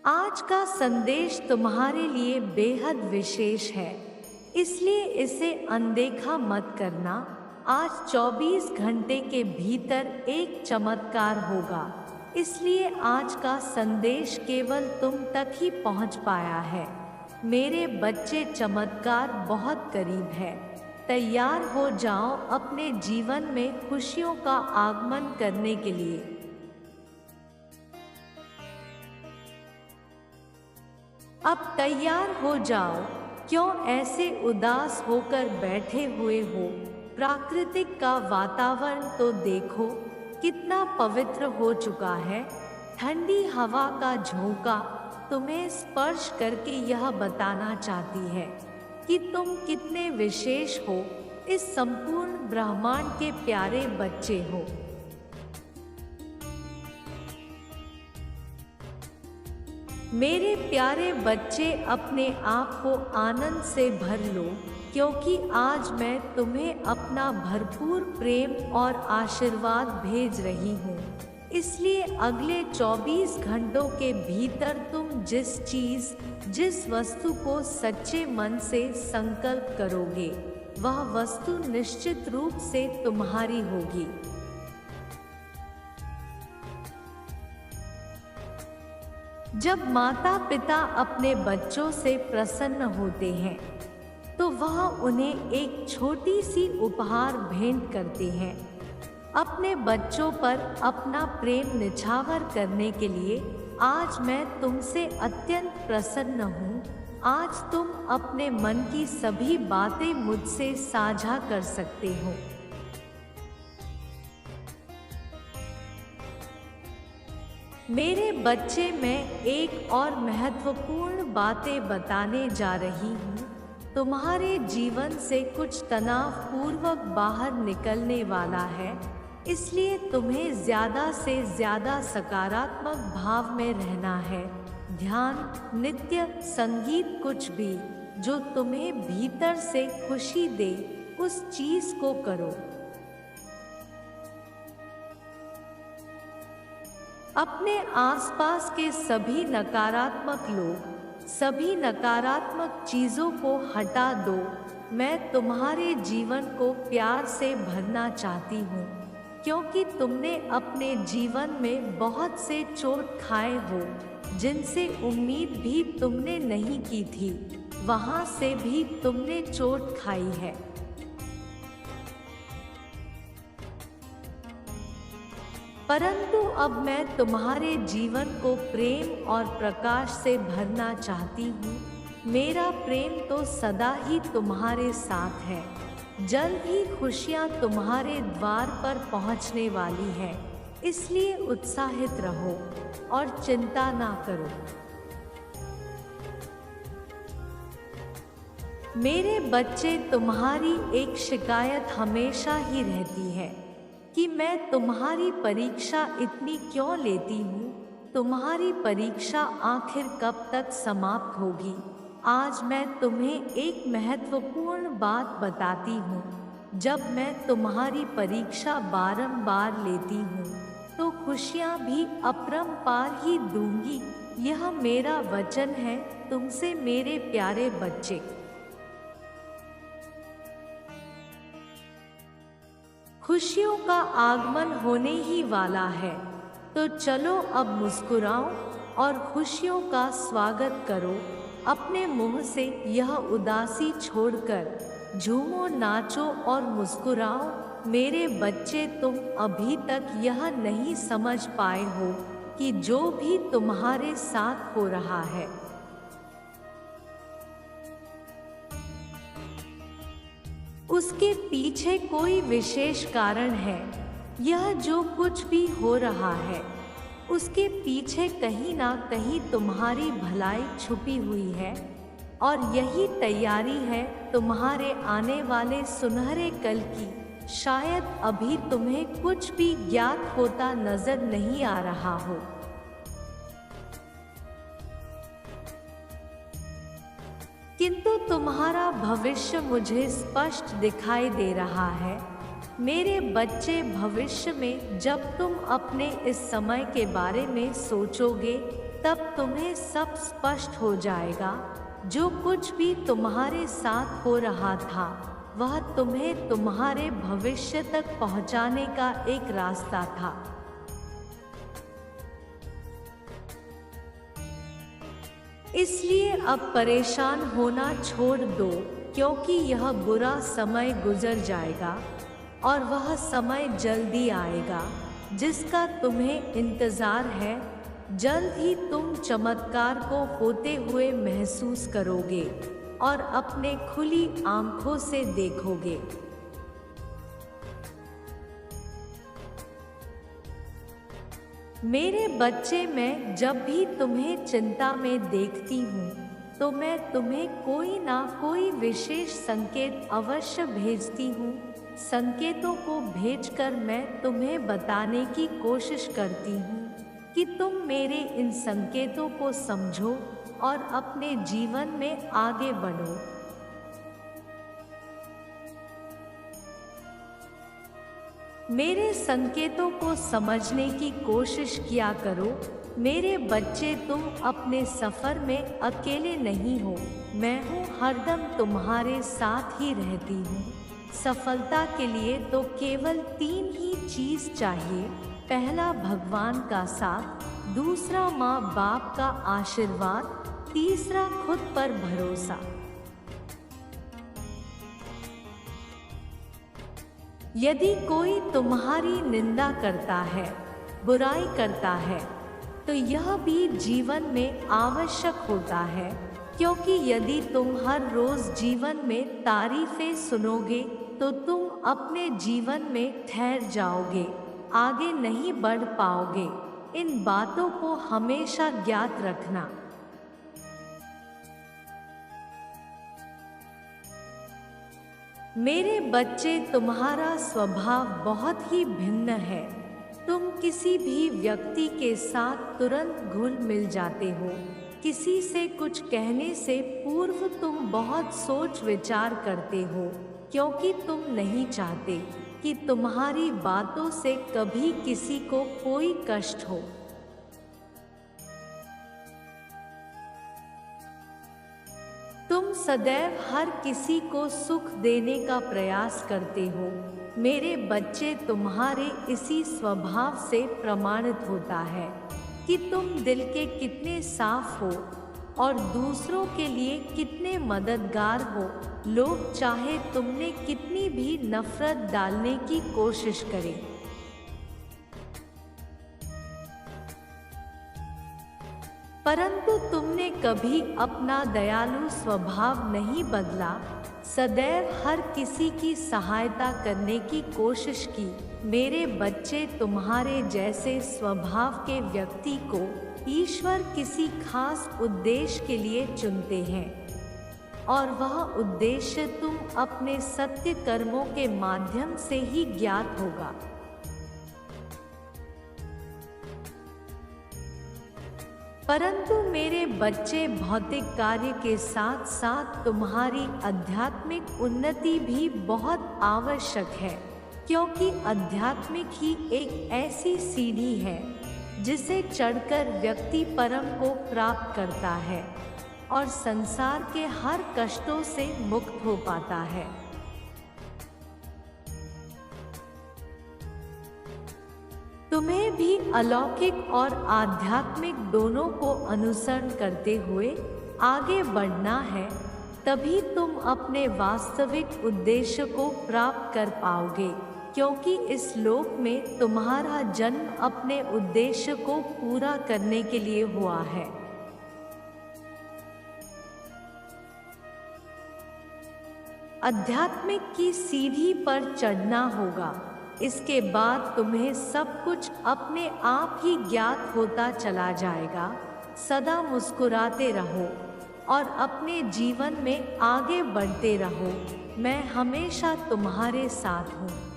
आज का संदेश तुम्हारे लिए बेहद विशेष है, इसलिए इसे अनदेखा मत करना। आज 24 घंटे के भीतर एक चमत्कार होगा, इसलिए आज का संदेश केवल तुम तक ही पहुंच पाया है। मेरे बच्चे, चमत्कार बहुत करीब है। तैयार हो जाओ अपने जीवन में खुशियों का आगमन करने के लिए। अब तैयार हो जाओ। क्यों ऐसे उदास होकर बैठे हुए हो? प्राकृतिक का वातावरण तो देखो, कितना पवित्र हो चुका है। ठंडी हवा का झोंका तुम्हें स्पर्श करके यह बताना चाहती है कि तुम कितने विशेष हो, इस संपूर्ण ब्रह्मांड के प्यारे बच्चे हो। मेरे प्यारे बच्चे, अपने आप को आनंद से भर लो, क्योंकि आज मैं तुम्हें अपना भरपूर प्रेम और आशीर्वाद भेज रही हूँ। इसलिए अगले 24 घंटों के भीतर तुम जिस चीज़, जिस वस्तु को सच्चे मन से संकल्प करोगे, वह वस्तु निश्चित रूप से तुम्हारी होगी। जब माता पिता अपने बच्चों से प्रसन्न होते हैं तो वह उन्हें एक छोटी सी उपहार भेंट करते हैं। अपने बच्चों पर अपना प्रेम निछावर करने के लिए आज मैं तुमसे अत्यंत प्रसन्न हूँ। आज तुम अपने मन की सभी बातें मुझसे साझा कर सकते हो। मेरे बच्चे, मैं एक और महत्वपूर्ण बातें बताने जा रही हूँ। तुम्हारे जीवन से कुछ तनाव पूर्वक बाहर निकलने वाला है, इसलिए तुम्हें ज़्यादा से ज़्यादा सकारात्मक भाव में रहना है। ध्यान, नृत्य, संगीत, कुछ भी जो तुम्हें भीतर से खुशी दे, उस चीज़ को करो। अपने आसपास के सभी नकारात्मक लोग, सभी नकारात्मक चीज़ों को हटा दो। मैं तुम्हारे जीवन को प्यार से भरना चाहती हूँ, क्योंकि तुमने अपने जीवन में बहुत से चोट खाए हो, जिनसे उम्मीद भी तुमने नहीं की थी। वहाँ से भी तुमने चोट खाई है। परंतु अब मैं तुम्हारे जीवन को प्रेम और प्रकाश से भरना चाहती हूँ। मेरा प्रेम तो सदा ही तुम्हारे साथ है। जल्द ही खुशियाँ तुम्हारे द्वार पर पहुँचने वाली है, इसलिए उत्साहित रहो और चिंता ना करो। मेरे बच्चे, तुम्हारी एक शिकायत हमेशा ही रहती है कि मैं तुम्हारी परीक्षा इतनी क्यों लेती हूँ। तुम्हारी परीक्षा आखिर कब तक समाप्त होगी? आज मैं तुम्हें एक महत्वपूर्ण बात बताती हूँ। जब मैं तुम्हारी परीक्षा बारंबार लेती हूँ तो खुशियाँ भी अपरंपार ही दूंगी। यह मेरा वचन है तुमसे, मेरे प्यारे बच्चे। खुशियों का आगमन होने ही वाला है, तो चलो अब मुस्कुराओ और खुशियों का स्वागत करो। अपने मुंह से यह उदासी छोड़कर झूमो, नाचो और मुस्कुराओ। मेरे बच्चे, तुम अभी तक यह नहीं समझ पाए हो कि जो भी तुम्हारे साथ हो रहा है, उसके पीछे कोई विशेष कारण है। यह जो कुछ भी हो रहा है, उसके पीछे कहीं ना कहीं तुम्हारी भलाई छुपी हुई है, और यही तैयारी है तुम्हारे आने वाले सुनहरे कल की। शायद अभी तुम्हें कुछ भी ज्ञात होता नजर नहीं आ रहा हो, किंतु तुम्हारा भविष्य मुझे स्पष्ट दिखाई दे रहा है। मेरे बच्चे, भविष्य में जब तुम अपने इस समय के बारे में सोचोगे तब तुम्हें सब स्पष्ट हो जाएगा। जो कुछ भी तुम्हारे साथ हो रहा था वह तुम्हें तुम्हारे भविष्य तक पहुंचाने का एक रास्ता था। इसलिए अब परेशान होना छोड़ दो, क्योंकि यह बुरा समय गुजर जाएगा और वह समय जल्दी आएगा जिसका तुम्हें इंतज़ार है। जल्द ही तुम चमत्कार को होते हुए महसूस करोगे और अपने खुली आंखों से देखोगे। मेरे बच्चे, मैं जब भी तुम्हें चिंता में देखती हूँ तो मैं तुम्हें कोई ना कोई विशेष संकेत अवश्य भेजती हूँ। संकेतों को भेजकर मैं तुम्हें बताने की कोशिश करती हूँ कि तुम मेरे इन संकेतों को समझो और अपने जीवन में आगे बढ़ो। मेरे संकेतों को समझने की कोशिश किया करो। मेरे बच्चे, तुम अपने सफ़र में अकेले नहीं हो। मैं हूँ, हरदम तुम्हारे साथ ही रहती हूँ। सफलता के लिए तो केवल 3 ही चीज़ चाहिए। पहला, भगवान का साथ, दूसरा, माँ बाप का आशीर्वाद, तीसरा, खुद पर भरोसा। यदि कोई तुम्हारी निंदा करता है, बुराई करता है, तो यह भी जीवन में आवश्यक होता है, क्योंकि यदि तुम हर रोज जीवन में तारीफें सुनोगे तो तुम अपने जीवन में ठहर जाओगे, आगे नहीं बढ़ पाओगे। इन बातों को हमेशा ज्ञात रखना। मेरे बच्चे, तुम्हारा स्वभाव बहुत ही भिन्न है। तुम किसी भी व्यक्ति के साथ तुरंत घुल मिल जाते हो। किसी से कुछ कहने से पूर्व तुम बहुत सोच विचार करते हो, क्योंकि तुम नहीं चाहते कि तुम्हारी बातों से कभी किसी को कोई कष्ट हो। तुम सदैव हर किसी को सुख देने का प्रयास करते हो। मेरे बच्चे, तुम्हारे इसी स्वभाव से प्रमाणित होता है कि तुम दिल के कितने साफ हो और दूसरों के लिए कितने मददगार हो। लोग चाहे तुमने कितनी भी नफरत डालने की कोशिश करें, परंतु तुमने कभी अपना दयालु स्वभाव नहीं बदला। सदैव हर किसी की सहायता करने की कोशिश की। मेरे बच्चे, तुम्हारे जैसे स्वभाव के व्यक्ति को ईश्वर किसी खास उद्देश्य के लिए चुनते हैं, और वह उद्देश्य तुम अपने सत्य कर्मों के माध्यम से ही ज्ञात होगा। परंतु मेरे बच्चे, भौतिक कार्य के साथ साथ तुम्हारी आध्यात्मिक उन्नति भी बहुत आवश्यक है, क्योंकि आध्यात्मिक ही एक ऐसी सीढ़ी है जिसे चढ़कर व्यक्ति परम को प्राप्त करता है और संसार के हर कष्टों से मुक्त हो पाता है। तुम्हें भी अलौकिक और आध्यात्मिक दोनों को अनुसरण करते हुए आगे बढ़ना है, तभी तुम अपने वास्तविक उद्देश्य को प्राप्त कर पाओगे, क्योंकि इस लोक में तुम्हारा जन्म अपने उद्देश्य को पूरा करने के लिए हुआ है। आध्यात्मिक की सीढ़ी पर चढ़ना होगा। इसके बाद तुम्हें सब कुछ अपने आप ही ज्ञात होता चला जाएगा। सदा मुस्कुराते रहो और अपने जीवन में आगे बढ़ते रहो। मैं हमेशा तुम्हारे साथ हूँ।